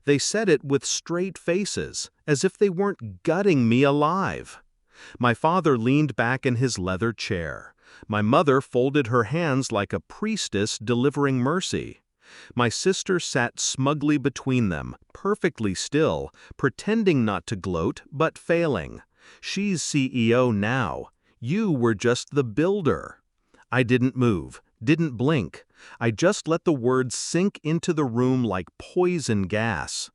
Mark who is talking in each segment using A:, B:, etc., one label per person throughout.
A: They said it with straight faces, as if they weren't gutting me alive. My father leaned back in his leather chair. My mother folded her hands like a priestess delivering mercy. My sister sat smugly between them, perfectly still, pretending not to gloat, but failing. She's CEO now. You were just the builder. I didn't move, didn't blink. I just let the words sink into the room like poison gas.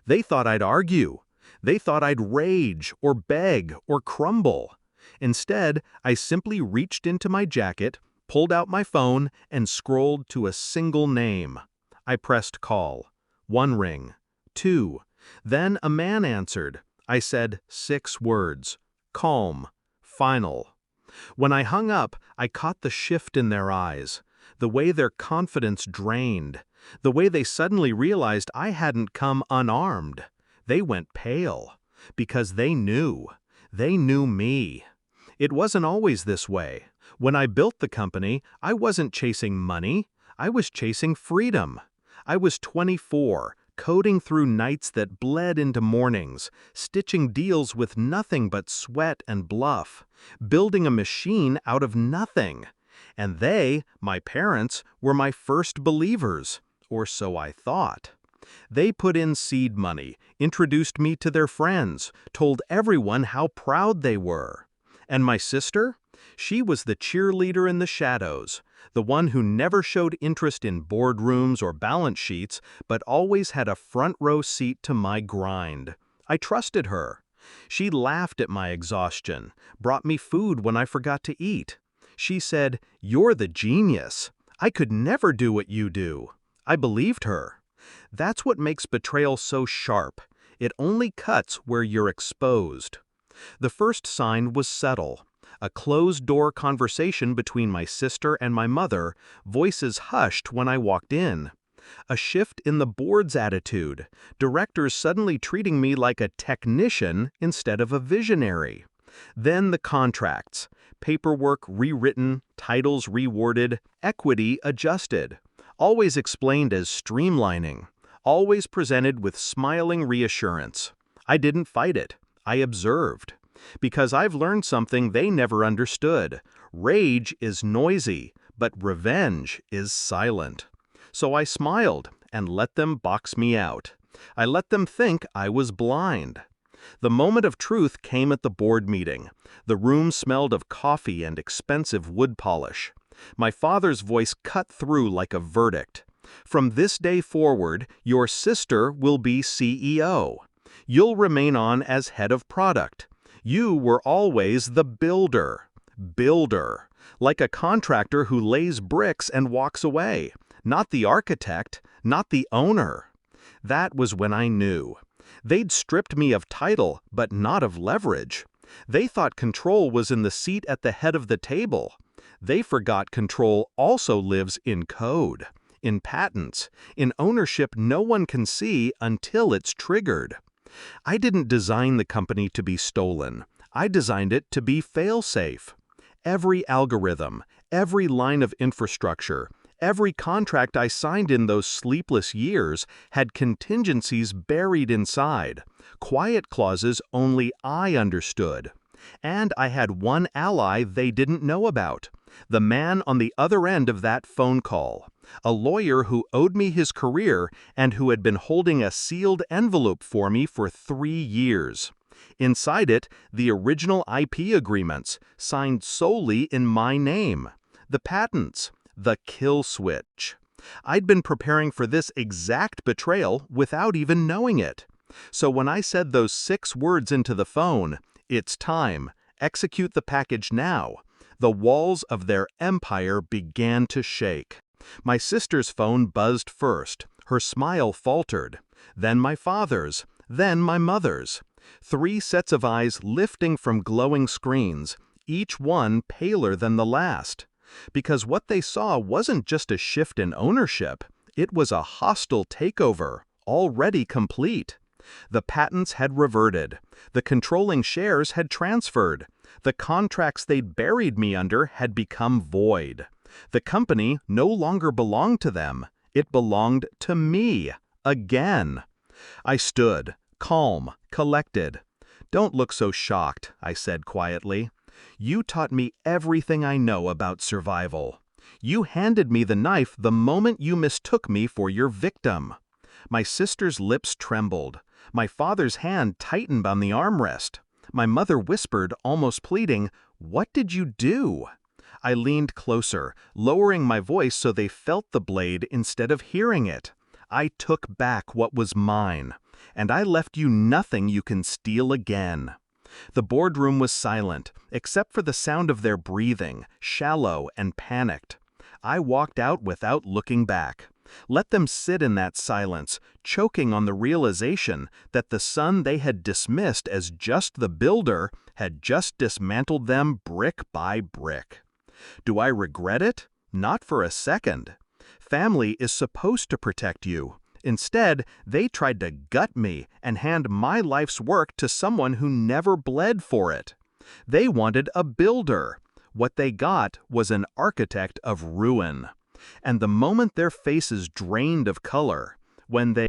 A: They thought I'd argue. They thought I'd rage, or beg, or crumble. Instead, I simply reached into my jacket, pulled out my phone, and scrolled to a single name. I pressed call. 1 ring. 2. Then a man answered. I said 6 words. Calm. Final. When I hung up, I caught the shift in their eyes, the way their confidence drained, the way they suddenly realized I hadn't come unarmed. They went pale, because they knew. They knew me. It wasn't always this way. When I built the company, I wasn't chasing money. I was chasing freedom. I was 24, coding through nights that bled into mornings, stitching deals with nothing but sweat and bluff, building a machine out of nothing. And they, my parents, were my first believers, or so I thought. They put in seed money, introduced me to their friends, told everyone how proud they were. And my sister? She was the cheerleader in the shadows, the one who never showed interest in boardrooms or balance sheets, but always had a front-row seat to my grind. I trusted her. She laughed at my exhaustion, brought me food when I forgot to eat. She said, "You're the genius. I could never do what you do." I believed her. That's what makes betrayal so sharp. It only cuts where you're exposed. The first sign was subtle. A closed-door conversation between my sister and my mother, voices hushed when I walked in. A shift in the board's attitude, directors suddenly treating me like a technician instead of a visionary. Then the contracts, paperwork rewritten, titles reworded, equity adjusted. Always explained as streamlining, always presented with smiling reassurance. I didn't fight it. I observed. Because I've learned something they never understood. Rage is noisy, but revenge is silent. So I smiled and let them box me out. I let them think I was blind. The moment of truth came at the board meeting. The room smelled of coffee and expensive wood polish. My father's voice cut through like a verdict. From this day forward, your sister will be CEO. You'll remain on as head of product. You were always the builder. Builder. Like a contractor who lays bricks and walks away. Not the architect, not the owner. That was when I knew. They'd stripped me of title, but not of leverage. They thought control was in the seat at the head of the table. They forgot control also lives in code, in patents, in ownership no one can see until it's triggered. I didn't design the company to be stolen. I designed it to be fail-safe. Every algorithm, every line of infrastructure, every contract I signed in those sleepless years had contingencies buried inside, quiet clauses only I understood. And I had one ally they didn't know about, the man on the other end of that phone call, a lawyer who owed me his career and who had been holding a sealed envelope for me for 3 years. Inside it, the original IP agreements, signed solely in my name, the patents, the kill switch. I'd been preparing for this exact betrayal without even knowing it. So when I said those 6 words into the phone, "It's time, execute the package now," the walls of their empire began to shake. My sister's phone buzzed first, her smile faltered, then my father's, then my mother's. 3 sets of eyes lifting from glowing screens, each one paler than the last. Because what they saw wasn't just a shift in ownership, it was a hostile takeover, already complete. The patents had reverted, the controlling shares had transferred, the contracts they'd buried me under had become void. The company no longer belonged to them, it belonged to me, again. I stood, calm, collected. "Don't look so shocked," I said quietly. "You taught me everything I know about survival. You handed me the knife the moment you mistook me for your victim." My sister's lips trembled. My father's hand tightened on the armrest. My mother whispered, almost pleading, "What did you do?" I leaned closer, lowering my voice so they felt the blade instead of hearing it. "I took back what was mine, and I left you nothing you can steal again." The boardroom was silent, except for the sound of their breathing, shallow and panicked. I walked out without looking back. Let them sit in that silence, choking on the realization that the son they had dismissed as just the builder had just dismantled them brick by brick. Do I regret it? Not for a second. Family is supposed to protect you. Instead, they tried to gut me and hand my life's work to someone who never bled for it. They wanted a builder. What they got was an architect of ruin. And the moment their faces drained of color, when they